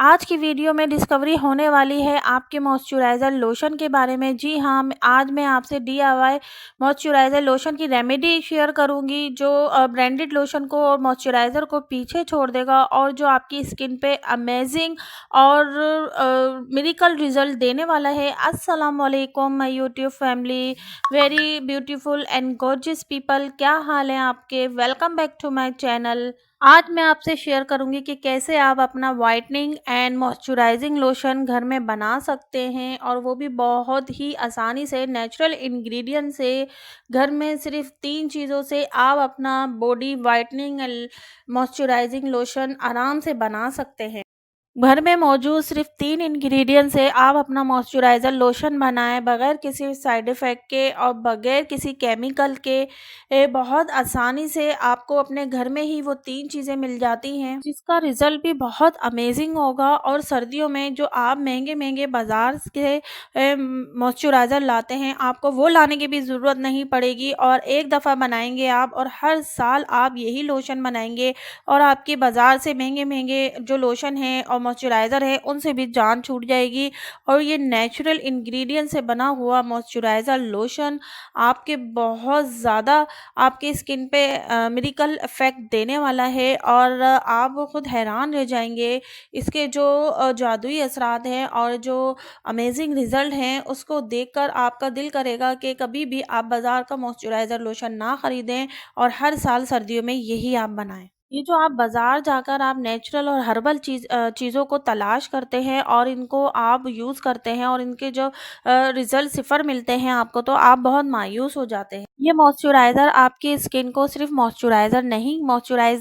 आज की वीडियो में डिस्कवरी होने वाली है आपके मॉइस्चराइज़र लोशन के बारे में। जी हाँ, आज मैं आपसे डीआईवाई मॉइस्चराइज़र लोशन की रेमेडी शेयर करूँगी जो ब्रांडेड लोशन को और मॉइस्चराइज़र को पीछे छोड़ देगा और जो आपकी स्किन पे अमेजिंग और मिरेकल रिज़ल्ट देने वाला है। अस्सलाम वालेकुम my YouTube family, very beautiful and gorgeous people, क्या हाल है आपके? Welcome back to my channel. आज मैं आपसे शेयर करूंगी कि कैसे आप अपना वाइटनिंग एंड मॉइस्चराइजिंग लोशन घर में बना सकते हैं और वो भी बहुत ही आसानी से नेचुरल इंग्रेडिएंट से। घर में सिर्फ 3 चीज़ों से आप अपना body whitening and moisturising lotion आराम से बना सकते हैं। घर में मौजूद सिर्फ 3 इंग्रेडिएंट से आप अपना मॉइस्चराइज़र लोशन बनाएं बगैर किसी साइड इफ़ेक्ट के और बगैर किसी केमिकल के। बहुत आसानी से आपको अपने घर में ही वो 3 चीज़ें मिल जाती हैं जिसका रिज़ल्ट भी बहुत अमेजिंग होगा। और सर्दियों में जो आप महंगे-महंगे बाज़ार के मॉइस्चराइज़र लाते हैं, आपको वो लाने की भी ज़रूरत नहीं पड़ेगी और एक दफ़ा बनाएँगे आप और हर साल आप यही लोशन बनाएँगे और आपके बाज़ार से महंगे-महंगे जो लोशन हैं और मॉइस्चराइज़र है उनसे भी जान छूट जाएगी। और ये नेचुरल इंग्रेडिएंट से बना हुआ मॉइस्चराइज़र लोशन आपके बहुत ज़्यादा आपकी स्किन पे मिरेकल इफ़ेक्ट देने वाला है और आप खुद हैरान रह जाएँगे। इसके जो जादुई असरात हैं और जो अमेज़िंग रिज़ल्ट हैं उसको देखकर आपका दिल करेगा कि कभी भी आप बाज़ार का मॉइस्चराइज़र लोशन ना ख़रीदें और हर साल सर्दियों में यही आप बनाएँ। ये जो आप बाज़ार जाकर आप नेचुरल और हर्बल चीज़ों को तलाश करते हैं और इनको आप यूज़ करते हैं और इनके जो रिज़ल्ट सिफ़र मिलते हैं आपको, तो आप बहुत मायूस हो जाते हैं। ये मॉइस्चराइज़र आपकी स्किन को सिर्फ मॉइस्चराइज़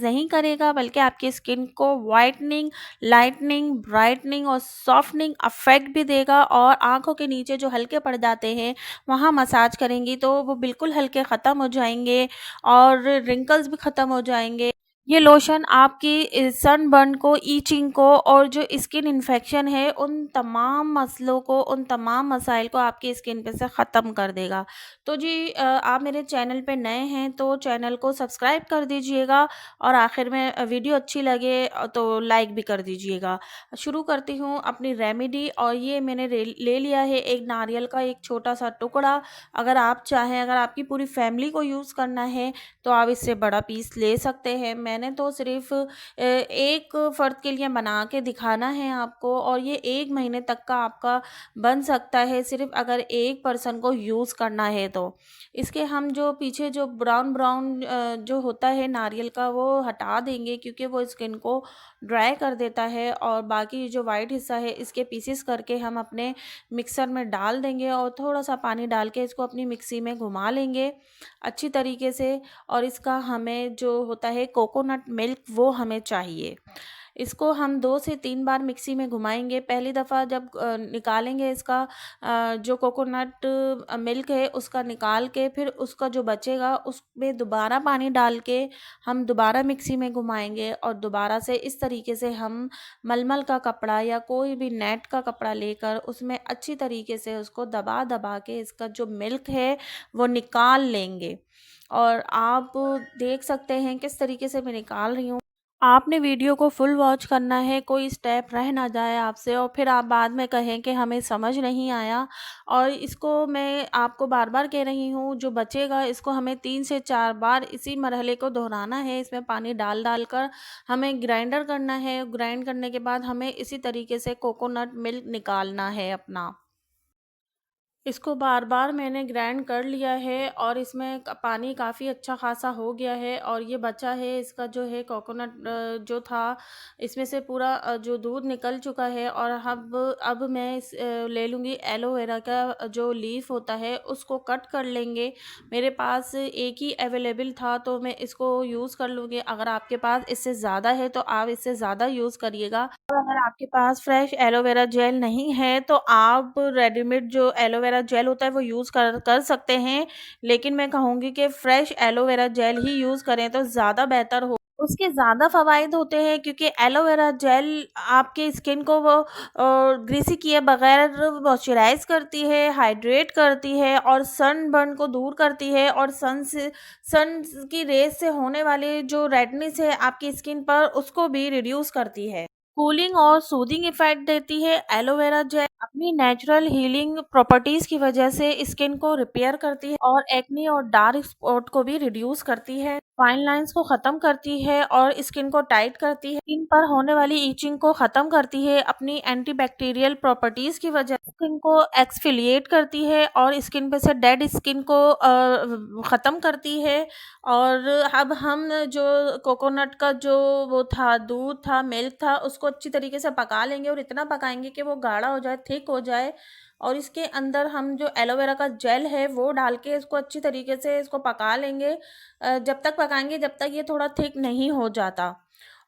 नहीं करेगा बल्कि आपकी स्किन को व्हाइटनिंग, लाइटनिंग, ब्राइटनिंग और सॉफ्टनिंग इफ़ेक्ट भी देगा। और आँखों के नीचे जो हल्के पड़ जाते हैं वहाँ मसाज करेंगी तो वो बिल्कुल हल्के ख़त्म हो जाएँगे और रिंकल्स भी ख़त्म हो जाएँगे। ये लोशन आपकी सनबर्न को, इचिंग को और जो स्किन इन्फेक्शन है उन तमाम मसलों को, उन तमाम मसाइल को आपकी स्किन पे से ख़त्म कर देगा। तो जी आप मेरे चैनल पे नए हैं तो चैनल को सब्सक्राइब कर दीजिएगा और आखिर में वीडियो अच्छी लगे तो लाइक भी कर दीजिएगा। शुरू करती हूँ अपनी रेमेडी और ये मैंने ले लिया है एक नारियल का एक छोटा-सा टुकड़ा। अगर आप चाहें, अगर आपकी पूरी फैमिली को यूज़ करना है तो आप इससे बड़ा पीस ले सकते हैं। मैंने तो सिर्फ़ एक फ़र्द के लिए बना के दिखाना है आपको और ये 1 महीने तक का आपका बन सकता है सिर्फ़ अगर एक पर्सन को यूज़ करना है तो। इसके हम जो पीछे जो ब्राउन-ब्राउन जो होता है नारियल का वो हटा देंगे क्योंकि वो स्किन को ड्राई कर देता है और बाकी जो वाइट हिस्सा है इसके पीसेस करके हम अपने मिक्सर में डाल देंगे और थोड़ा-सा पानी डाल के इसको अपनी मिक्सी में घुमा लेंगे अच्छी तरीके से। और इसका हमें जो होता है कोकोनट मिल्क वो हमें चाहिए। इसको हम 2 से 3 बार मिक्सी में घुमाएँगे। पहली दफ़ा जब निकालेंगे इसका जो कोकोनट मिल्क है उसका निकाल के फिर उसका जो बचेगा उसमें दोबारा पानी डाल के हम दोबारा मिक्सी में घुमाएँगे और दोबारा से इस तरीके से हम मलमल का कपड़ा या कोई भी नेट का कपड़ा लेकर उसमें अच्छी तरीके से उसको दबा-दबा के इसका जो मिल्क है वो निकाल लेंगे। और आप देख सकते हैं किस तरीके से मैं निकाल रही हूँ। आपने वीडियो को फुल वॉच करना है, कोई स्टेप रह ना जाए आपसे और फिर आप बाद में कहें कि हमें समझ नहीं आया। और इसको मैं आपको बार-बार कह रही हूँ, जो बचेगा इसको हमें 3 से 4 बार इसी मरहले को दोहराना है। इसमें पानी डाल-डाल कर हमें ग्राइंडर करना है, ग्राइंड करने के बाद हमें इसी तरीके से कोकोनट मिल्क निकालना है अपना। इसको बार-बार मैंने ग्राइंड कर लिया है और इसमें पानी काफ़ी अच्छा ख़ासा हो गया है और ये बचा है इसका जो है कोकोनट जो था इसमें से पूरा जो दूध निकल चुका है। और अब मैं ले लूँगी एलोवेरा का जो लीफ होता है उसको कट कर लेंगे। मेरे पास एक ही अवेलेबल था तो मैं इसको यूज़ कर लूँगी। अगर आपके पास इससे ज़्यादा है तो आप इससे ज़्यादा यूज़ करिएगा। और अगर आपके पास फ्रेश एलोवेरा जेल नहीं है तो आप रेडीमेड जो एलोवेरा जेल होता है वो यूज़ कर कर सकते हैं। लेकिन मैं कहूँगी कि फ्रेश एलोवेरा जेल ही यूज़ करें तो ज़्यादा बेहतर हो। उसके ज़्यादा फ़वाइद होते हैं क्योंकि एलोवेरा जेल आपके स्किन को वो ग्रीसी किए बगैर मॉइस्चराइज़ करती है, हाइड्रेट करती है और सनबर्न को दूर करती है और सन की रेज़ से होने वाली जो रेडनेस है आपकी स्किन पर उसको भी रिड्यूस करती है। कूलिंग और सूदिंग इफेक्ट देती है। एलोवेरा जेल अपनी नेचुरल हीलिंग प्रॉपर्टीज की वजह से स्किन को रिपेयर करती है और एक्ने और डार्क स्पॉट को भी रिड्यूस करती है। फाइन लाइंस को खत्म करती है और स्किन को टाइट करती है। स्किन पर होने वाली ईचिंग को खत्म करती है अपनी एंटीबैक्टीरियल प्रॉपर्टीज की वजह से। स्किन को एक्सफिलिएट करती है और स्किन पे से डेड स्किन को खत्म करती है। और अब हम जो कोकोनट का जो वो था, दूध था, मिल्क था, उसको अच्छी तरीके से पका लेंगे और इतना पकाएँगे कि वो गाढ़ा हो जाए, थिक हो जाए। और इसके अंदर हम जो एलोवेरा का जेल है वो डाल के इसको अच्छी तरीके से इसको पका लेंगे। जब तक पकाएँगे जब तक ये थोड़ा थिक नहीं हो जाता।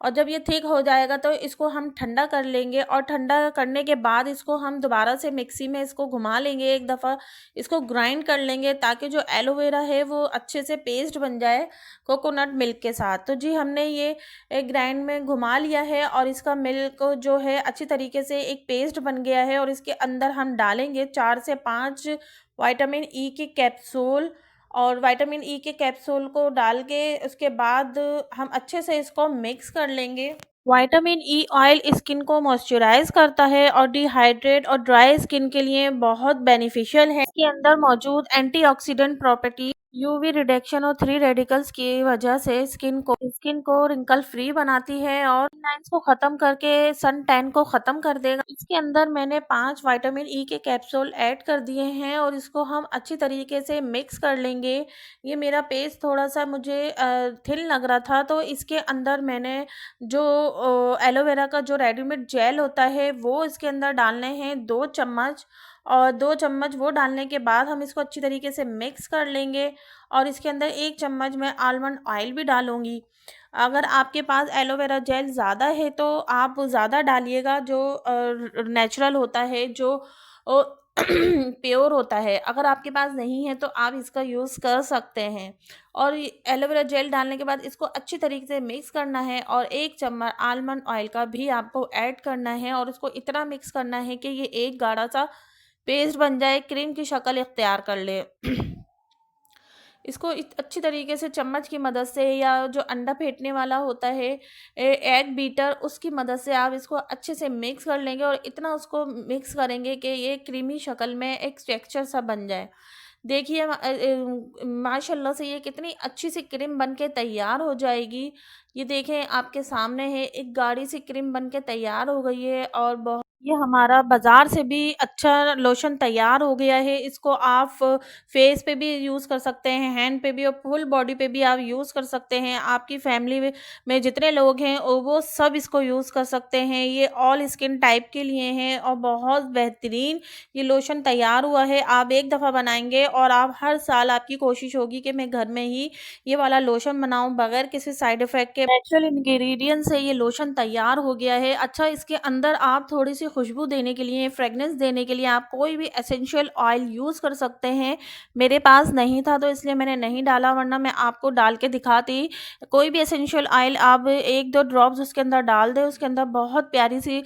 और जब ये थिक हो जाएगा तो इसको हम ठंडा कर लेंगे और ठंडा करने के बाद इसको हम दोबारा से मिक्सी में इसको घुमा लेंगे, एक दफ़ा इसको ग्राइंड कर लेंगे ताकि जो एलोवेरा है वो अच्छे से पेस्ट बन जाए कोकोनट मिल्क के साथ। तो जी हमने ये एक ग्राइंड में घुमा लिया है और इसका मिल्क जो है अच्छी तरीके से एक पेस्ट बन गया है और इसके अंदर हम डालेंगे 4 से 5 विटामिन ई के कैप्सूल। और विटामिन ई के कैप्सूल को डाल के उसके बाद हम अच्छे से इसको मिक्स कर लेंगे। विटामिन ई ऑयल स्किन को मॉइस्चराइज करता है और डिहाइड्रेट और ड्राई स्किन के लिए बहुत बेनिफिशियल है। इसके अंदर मौजूद एंटीऑक्सीडेंट प्रॉपर्टी यूवी रिडक्शन और फ्री रेडिकल्स की वजह से स्किन को रिंकल फ्री बनाती है और लाइंस को खत्म करके सन टैन को खत्म कर देगा। इसके अंदर मैंने 5 विटामिन ई के कैप्सूल ऐड कर दिए हैं और इसको हम अच्छी तरीके से मिक्स कर लेंगे। ये मेरा पेस्ट थोड़ा सा मुझे थिन लग रहा था तो इसके अंदर मैंने जो एलोवेरा का जो रेडीमेड जेल होता है वो इसके अंदर डालने हैं 2 चम्मच। और 2 चम्मच वो डालने के बाद हम इसको अच्छी तरीके से मिक्स कर लेंगे। और इसके अंदर 1 चम्मच मैं आलमंड ऑयल भी डालूँगी। अगर आपके पास एलोवेरा जेल ज़्यादा है तो आप ज़्यादा डालिएगा, जो नेचुरल होता है, जो अ, प्योर होता है। अगर आपके पास नहीं है तो आप इसका यूज़ कर सकते हैं। और ये एलोवेरा जेल डालने के बाद इसको अच्छी तरीके से मिक्स करना है और 1 चम्मच आलमंड ऑयल का भी आपको ऐड करना है और इसको इतना मिक्स करना है कि ये एक गाढ़ा-सा पेस्ट बन जाए, क्रीम की शक्ल इख्तियार कर ले। इसको अच्छी तरीके से चम्मच की मदद से या जो अंडा फेंटने वाला होता है, एग बीटर, उसकी मदद से आप इसको अच्छे से मिक्स कर लेंगे और इतना उसको मिक्स करेंगे कि ये क्रीमी शक्ल में एक टेक्सचर सा बन जाए। देखिए माशाल्लाह से ये कितनी अच्छी सी क्रीम बन के तैयार हो जाएगी। ये देखें आपके सामने है, एक गाढ़ी सी क्रीम बन के तैयार हो गई है और बहुत ये हमारा बाज़ार से भी अच्छा लोशन तैयार हो गया है। इसको आप फेस पे भी यूज़ कर सकते हैं, हैंड पे भी और फुल बॉडी पे भी आप यूज़ कर सकते हैं। आपकी फैमिली में जितने लोग हैं वो सब इसको यूज़ कर सकते हैं। ये ऑल स्किन टाइप के लिए हैं और बहुत बेहतरीन ये लोशन तैयार हुआ है। आप एक दफ़ा बनाएँगे और आप हर साल आपकी कोशिश होगी कि मैं घर में ही ये वाला लोशन बनाऊँ बगैर किसी साइड इफ़ेक्ट के। नेचुरल इंग्रेडिएंट से ये लोशन तैयार हो गया है। अच्छा, इसके अंदर आप थोड़ी-सी खुशबू देने के लिए, फ्रेगनेंस देने के लिए आप कोई भी एसेंशियल ऑयल यूज़ कर सकते हैं। मेरे पास नहीं था तो इसलिए मैंने नहीं डाला, वरना मैं आपको डाल के दिखाती। कोई भी एसेंशियल ऑयल आप 1-2 ड्रॉप्स उसके अंदर डाल दें, उसके अंदर बहुत प्यारी-सी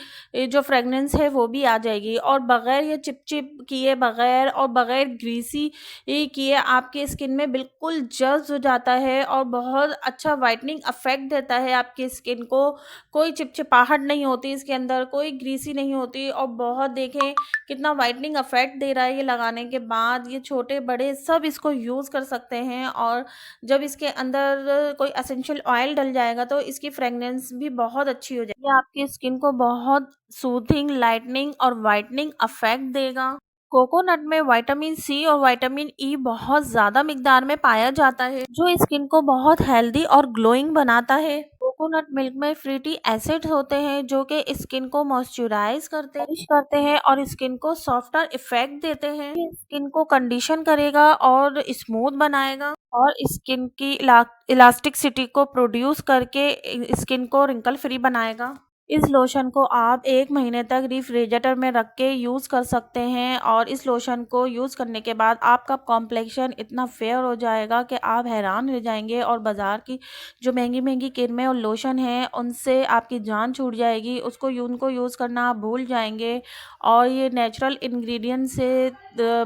जो फ्रेगनेंस है वो भी आ जाएगी और बगैर ये चिप-चिप किए बगैर और बगैर ग्रीसी किए आपकी स्किन में बिल्कुल जज़्ब हो जाता है और बहुत अच्छा व्हाइटनिंग इफ़ेक्ट देता है आपकी स्किन को। कोई चिपचिपाहट नहीं होती इसके अंदर, कोई ग्रीसी नहीं होती और बहुत देखें कितना व्हाइटनिंग इफ़ेक्ट दे रहा है ये लगाने के बाद। ये छोटे-बड़े सब इसको यूज़ कर सकते हैं और जब इसके अंदर कोई एसेंशियल ऑयल डल जाएगा तो इसकी फ्रेगनेंस भी बहुत अच्छी हो जाएगी। ये आपकी स्किन को बहुत सूथिंग, लाइटनिंग और व्हाइटनिंग इफ़ेक्ट देगा। कोकोनट में विटामिन सी और विटामिन ई बहुत ज़्यादा मिकदार में पाया जाता है, जो स्किन को बहुत हेल्दी और ग्लोइंग बनाता है। कोकोनट मिल्क में फैटी एसिड्स होते हैं जो कि स्किन को मॉइस्चराइज करते हैं और स्किन को सॉफ्टर इफेक्ट देते हैं। ये स्किन को कंडीशन करेगा और स्मूथ बनाएगा और स्किन की इलास्टिसिटी को प्रोड्यूस करके स्किन को रिंकल फ्री बनाएगा। इस लोशन को आप 1 महीने तक रेफ्रिजरेटर में रख के यूज़ कर सकते हैं और इस लोशन को यूज़ करने के बाद आपका कॉम्प्लेक्शन इतना फेयर हो जाएगा कि आप हैरान रह जाएंगे और बाज़ार की जो महंगी-महंगी क्रीमें और लोशन हैं उनसे आपकी जान छूट जाएगी। उनको यूज़ करना आप भूल जाएंगे और ये नेचुरल इंग्रेडिएंट से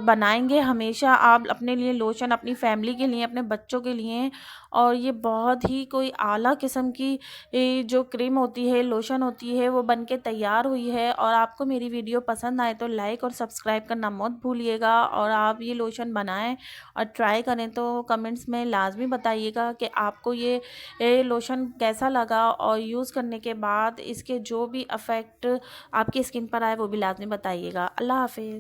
बनाएंगे हमेशा आप अपने लिए लोशन, अपनी फैमिली के लिए, अपने बच्चों के लिए और ये बहुत ही कोई आला किस्म की जो क्रीम होती है, लोशन होती है, वो बन के तैयार हुई है। और आपको मेरी वीडियो पसंद आए तो लाइक और सब्सक्राइब करना मत भूलिएगा। और आप ये लोशन बनाएं और ट्राई करें तो कमेंट्स में लाजमी बताइएगा कि आपको ये लोशन कैसा लगा, और यूज़ करने के बाद इसके जो भी इफ़ेक्ट आपकी स्किन पर आए वो भी लाजमी बताइएगा। अल्लाह हाफिज़।